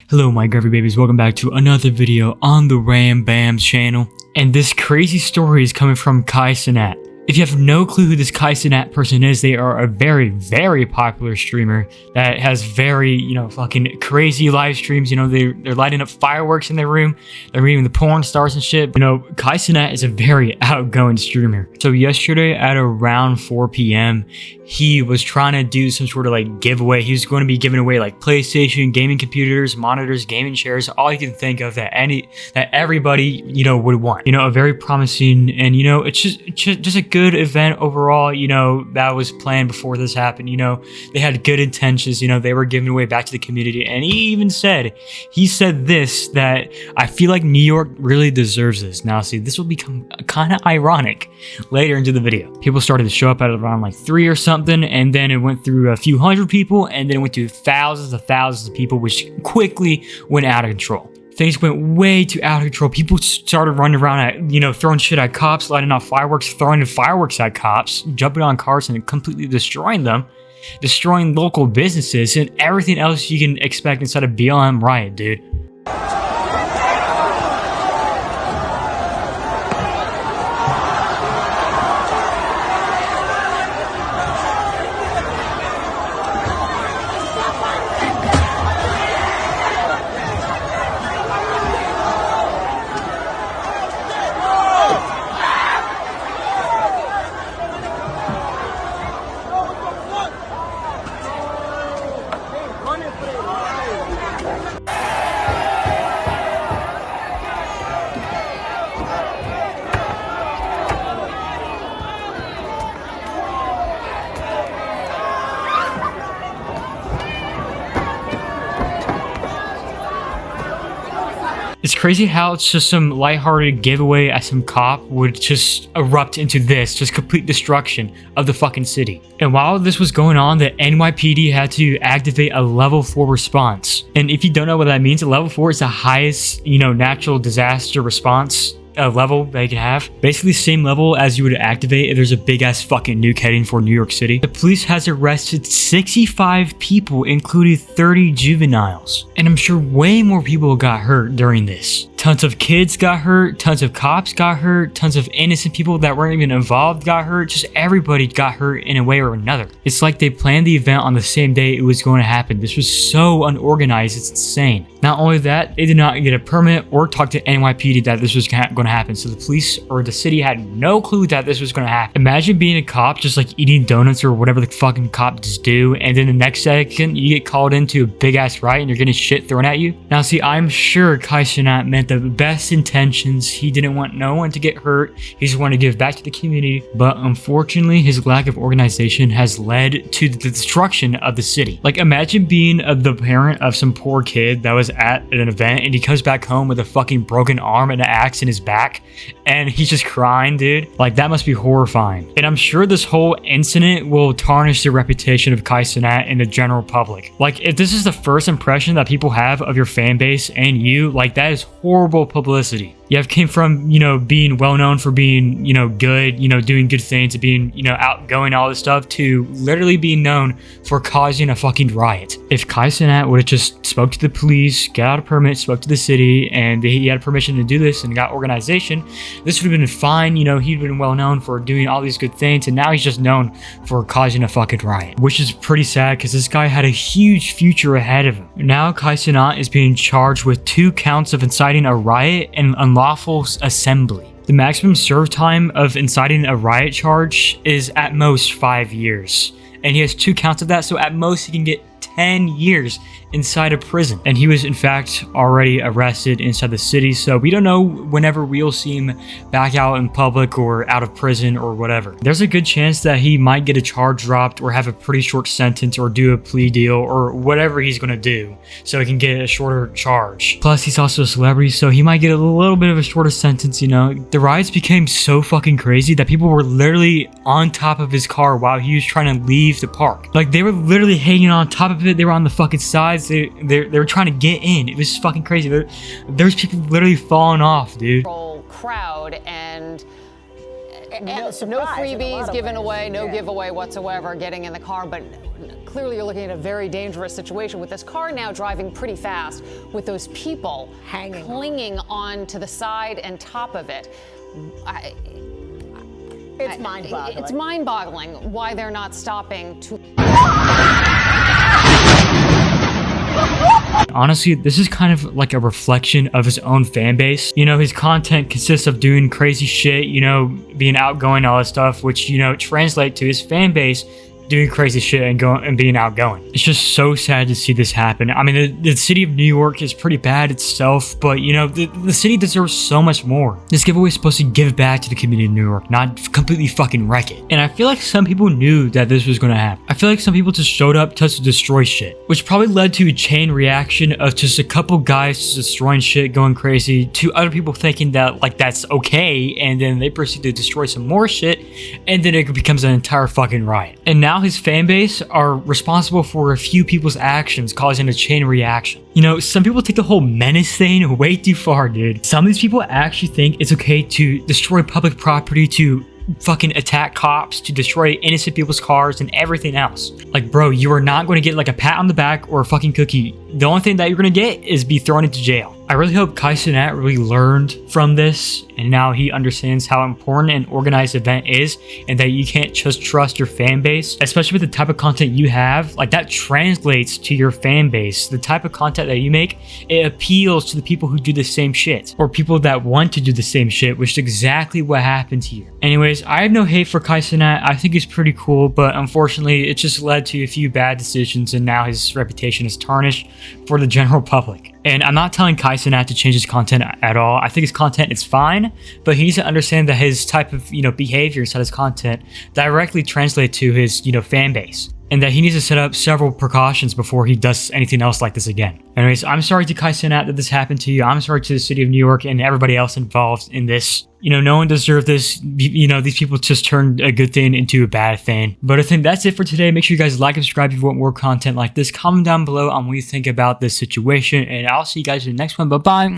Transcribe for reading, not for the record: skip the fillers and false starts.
Hello my gravy babies, welcome back to another video on the Ram Bams channel. And this crazy story is coming from Kai Cenat. If you have no clue who this Kai Cenat person is, they are a very, very popular streamer that has very, fucking crazy live streams. They're lighting up fireworks in their room. They're meeting the porn stars and shit. Kai Cenat is a very outgoing streamer. So yesterday at around 4 p.m., he was trying to do some sort of giveaway. He was going to be giving away PlayStation, gaming computers, monitors, gaming chairs, all you can think of that everybody, would want. A very promising and, it's just a good event overall, that was planned before this happened. They had good intentions, they were giving away back to the community. And he said this, that I feel like New York really deserves this. Now, see, this will become kind of ironic later into the video. People started to show up at around 3 or something. And then it went through a few hundred people, and then it went to thousands of people, which quickly went out of control. Things went way too out of control. People started running around at, throwing shit at cops, lighting off fireworks, throwing fireworks at cops, jumping on cars and completely destroying them, destroying local businesses, and everything else you can expect inside a BLM riot, dude. It's crazy how it's just some lighthearted giveaway at some cop would just erupt into this, just complete destruction of the fucking city. And while this was going on, the NYPD had to activate a level 4 response. And if you don't know what that means, a level 4 is the highest, natural disaster response level that you can have. Basically same level as you would activate if there's a big ass fucking nuke heading for New York City. The police has arrested 65 people, including 30 juveniles. And I'm sure way more people got hurt during this. Tons of kids got hurt, tons of cops got hurt, tons of innocent people that weren't even involved got hurt. Just everybody got hurt in a way or another. It's like they planned the event on the same day it was going to happen. This was so unorganized, it's insane. Not only that, they did not get a permit or talk to NYPD that this was going to happen. So the police or the city had no clue that this was going to happen. Imagine being a cop just eating donuts or whatever the fucking cops do, and then the next second you get called into a big ass riot and you're getting shit thrown at you. Now see, I'm sure Kai Cenat meant the best intentions. He didn't want no one to get hurt. He just wanted to give back to the community. But unfortunately, his lack of organization has led to the destruction of the city. Imagine being the parent of some poor kid that was at an event and he comes back home with a fucking broken arm and an axe in his back and he's just crying, dude. That must be horrifying. And I'm sure this whole incident will tarnish the reputation of Kai Cenat in the general public. If this is the first impression that people have of your fan base and you, that is horrible publicity. You came from, being well known for being, good, doing good things, to being, outgoing, all this stuff, to literally being known for causing a fucking riot. If Kai Cenat would have just spoke to the police, got out a permit, spoke to the city, and he had permission to do this and got organization, this would have been fine. He'd been well known for doing all these good things, and now he's just known for causing a fucking riot, which is pretty sad because this guy had a huge future ahead of him. Now Kai Cenat is being charged with 2 counts of inciting a riot and unlawful assembly. The maximum serve time of inciting a riot charge is at most 5 years. And he has 2 counts of that, so at most he can get 10 years inside a prison. And he was in fact already arrested inside the city, so we don't know whenever we'll see him back out in public or out of prison or whatever. There's a good chance that he might get a charge dropped or have a pretty short sentence or do a plea deal or whatever he's gonna do so he can get a shorter charge. Plus he's also a celebrity, so he might get a little bit of a shorter sentence. The riots became so fucking crazy that people were literally on top of his car while he was trying to leave the park. They were literally hanging on top of it. They were on the fucking sides. They were trying to get in. It was fucking crazy. There's people literally falling off, dude. Crowd, and no freebies given away, no giveaway whatsoever getting in the car, but clearly you're looking at a very dangerous situation with this car now driving pretty fast with those people clinging on to the side and top of it. It's mind-boggling. It's mind-boggling why they're not stopping to... Honestly, this is kind of like a reflection of his own fan base. You know, his content consists of doing crazy shit, you know, being outgoing, all that stuff, which, you know, translate to his fan base doing crazy shit and being outgoing. It's just so sad to see this happen. I mean, the city of New York is pretty bad itself, but you know, the city deserves so much more. This giveaway is supposed to give back to the community of New York, not completely fucking wreck it. And I feel like some people knew that this was gonna happen. I feel like some people just showed up to destroy shit, which probably led to a chain reaction of just a couple guys just destroying shit, going crazy, to other people thinking that like that's okay, and then they proceed to destroy some more shit, and then it becomes an entire fucking riot. And now his fan base are responsible for a few people's actions causing a chain reaction. You know, some people take the whole menace thing way too far, dude. Some of these people actually think it's okay to destroy public property, to fucking attack cops, to destroy innocent people's cars and everything else. Like, bro, you are not going to get like a pat on the back or a fucking cookie. The only thing that you're going to get is be thrown into jail. I really hope Kai Cenat really learned from this, and now he understands how important an organized event is, and that you can't just trust your fan base, especially with the type of content you have. Like, that translates to your fan base. The type of content that you make, it appeals to the people who do the same shit, or people that want to do the same shit, which is exactly what happened here. Anyways, I have no hate for Kai Cenat. I think he's pretty cool, but unfortunately, it just led to a few bad decisions, and now his reputation is tarnished for the general public. And I'm not telling Kai Cenat to change his content at all. I think his content is fine, but he needs to understand that his type of, you know, behavior inside his content directly translate to his, you know, fan base, and that he needs to set up several precautions before he does anything else like this again. Anyways, I'm sorry to Kai Cenat that this happened to you. I'm sorry to the city of New York and everybody else involved in this. You know, no one deserved this. You know, these people just turned a good thing into a bad thing. But I think that's it for today. Make sure you guys like and subscribe if you want more content like this. Comment down below on what you think about this situation, and I'll see you guys in the next one. Bye-bye.